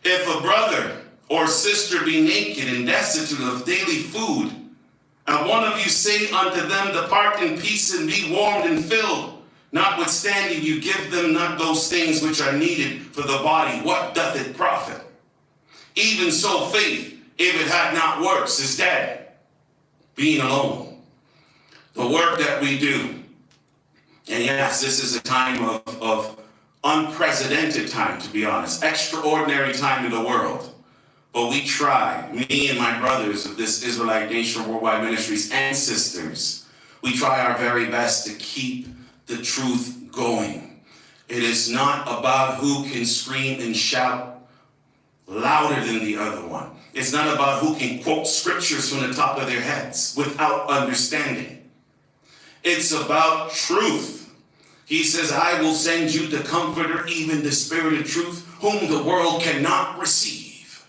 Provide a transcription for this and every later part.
If a brother or sister be naked and destitute of daily food, and one of you say unto them, depart in peace and be warmed and filled, notwithstanding you give them not those things which are needed for the body, what doth it profit? Even so faith, if it had not works, is dead, being alone. The work that we do, and yes, this is a time of unprecedented time, to be honest, extraordinary time in the world. But we try, me and my brothers of this Israelite Nation Worldwide Ministries and sisters, we try our very best to keep the truth going. It is not about who can scream and shout louder than the other one. It's not about who can quote scriptures from the top of their heads without understanding. It's about truth. He says, I will send you the Comforter, even the Spirit of truth, whom the world cannot receive.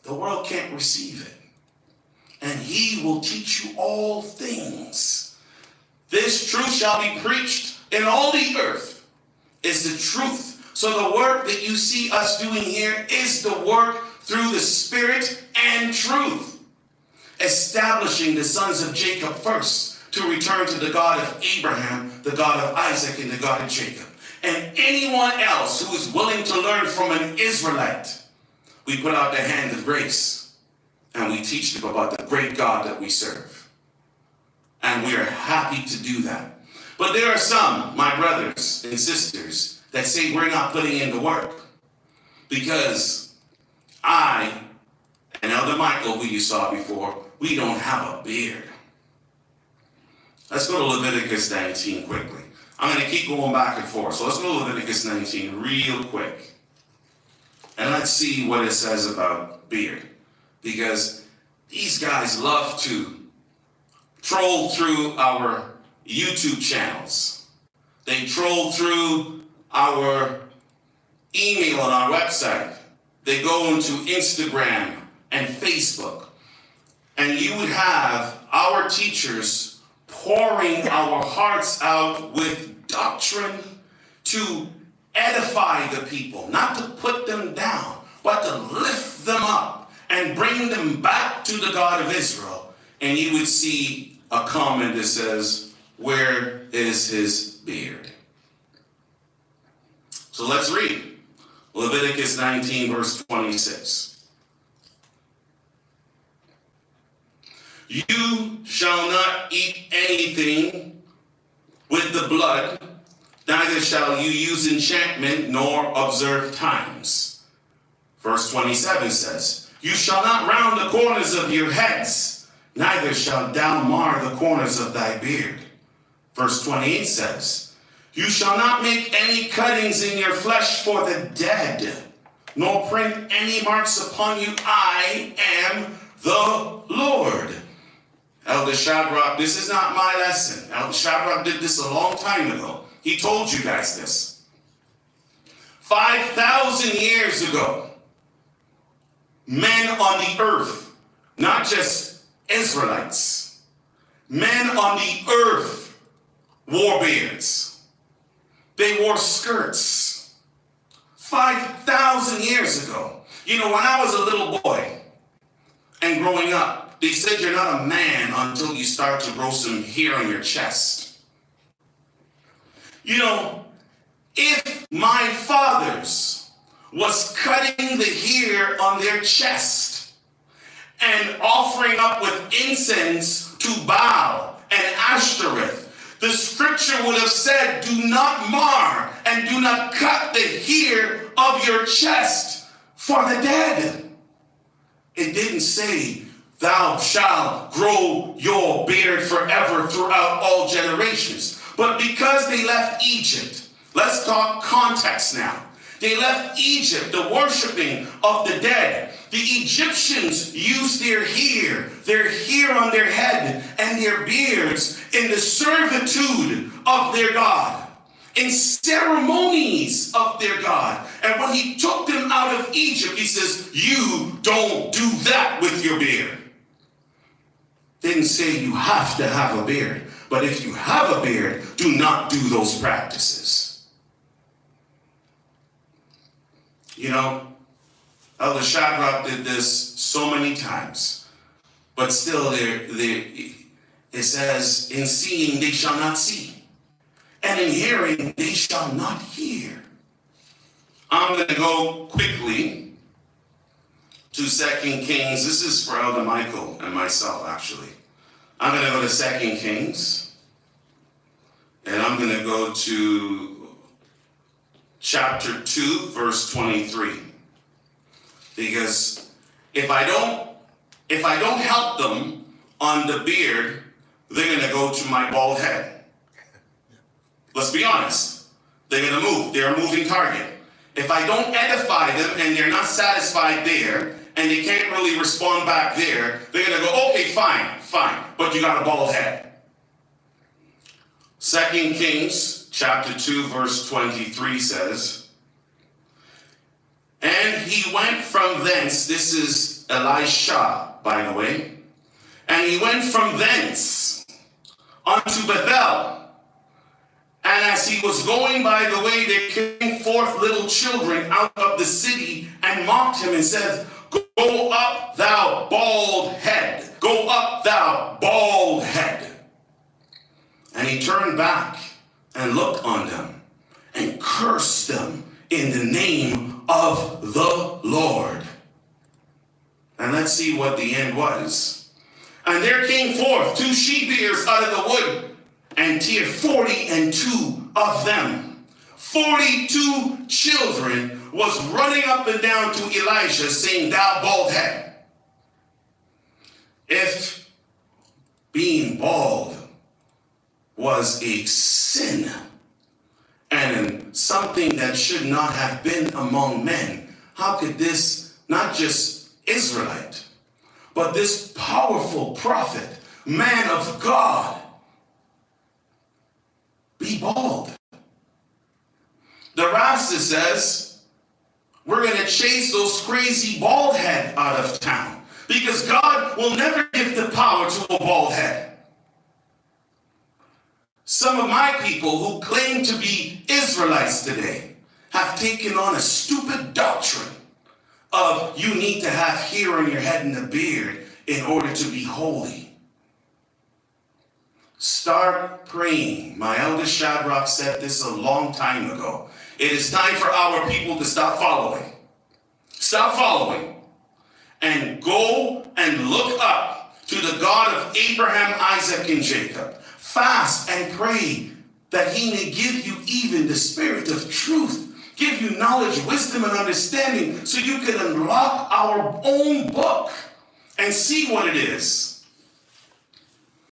The world can't receive it. And he will teach you all things. This truth shall be preached in all the earth, is the truth. So the work that you see us doing here is the work through the Spirit and truth. Establishing the sons of Jacob first to return to the God of Abraham, the God of Isaac, and the God of Jacob. And anyone else who is willing to learn from an Israelite, we put out the hand of grace and we teach them about the great God that we serve. And we are happy to do that. But there are some, my brothers and sisters, that say we're not putting in the work because I and Elder Michael, who you saw before, we don't have a beard. Let's go to Leviticus 19 quickly. I'm going to keep going back and forth. So let's go to Leviticus 19 real quick. And let's see what it says about beard. Because these guys love to troll through our YouTube channels. They troll through our email on our website. They go into Instagram and Facebook. And you would have our teachers pouring our hearts out with doctrine to edify the people, not to put them down, but to lift them up and bring them back to the God of Israel. And you would see a comment that says, where is his beard? So let's read Leviticus 19, verse 26. You shall not eat anything with the blood, neither shall you use enchantment nor observe times. Verse 27 says, you shall not round the corners of your heads, neither shalt thou mar the corners of thy beard. Verse 28 says, you shall not make any cuttings in your flesh for the dead, nor print any marks upon you. I am the Lord. Elder Shadrach, this is not my lesson. Elder Shadrach did this a long time ago. He told you guys this. 5,000 years ago, men on the earth, not just Israelites, men on the earth wore beards. They wore skirts. 5,000 years ago. You know, when I was a little boy and growing up, they said you're not a man until you start to grow some hair on your chest. You know, if my fathers was cutting the hair on their chest and offering up with incense to Baal and Ashtoreth, the scripture would have said, do not mar and do not cut the hair of your chest for the dead. It didn't say, thou shalt grow your beard forever throughout all generations. But because they left Egypt, let's talk context now. They left Egypt, the worshiping of the dead. The Egyptians used their hair on their head and their beards in the servitude of their God, in ceremonies of their God. And when he took them out of Egypt, he says, you don't do that with your beard. Didn't say you have to have a beard, but if you have a beard, do not do those practices. You know, Elder Shadrach did this so many times, but still it says, in seeing they shall not see, and in hearing they shall not hear. I'm going to go quickly to 2 Kings. This is for Elder Michael and myself, actually. I'm going to go to 2 Kings, and I'm going to go to chapter 2, verse 23. Because if I don't help them on the beard, they're going to go to my bald head. Let's be honest. They're going to move. They're a moving target. If I don't edify them and they're not satisfied there, and they can't really respond back there, they're going to go, okay, fine, but you got a bald head. 2 Kings chapter 2, verse 23 says, and he went from thence, this is Elisha, by the way, and he went from thence unto Bethel. And as he was going by the way, there came forth little children out of the city and mocked him and said, go up, thou bald head. Go up, thou bald head. And he turned back and looked on them and cursed them in the name of the Lord. And let's see what the end was. And there came forth 2 she-bears out of the wood, and tear 42 of them. 42 children was running up and down to Elijah saying, thou bald head. If being bald was a sin and something that should not have been among men, how could this, not just Israelite, but this powerful prophet, man of God, be bald? The Rasta says, we're going to chase those crazy bald head out of town, because God will never give the power to a bald head. Some of my people who claim to be Israelites today have taken on a stupid doctrine of you need to have hair on your head and a beard in order to be holy. Start praying. My elder Shadrach said this a long time ago. It is time for our people to stop following. Stop following. And go and look up to the God of Abraham, Isaac, and Jacob. Fast and pray that he may give you even the spirit of truth. Give you knowledge, wisdom, and understanding so you can unlock our own book and see what it is.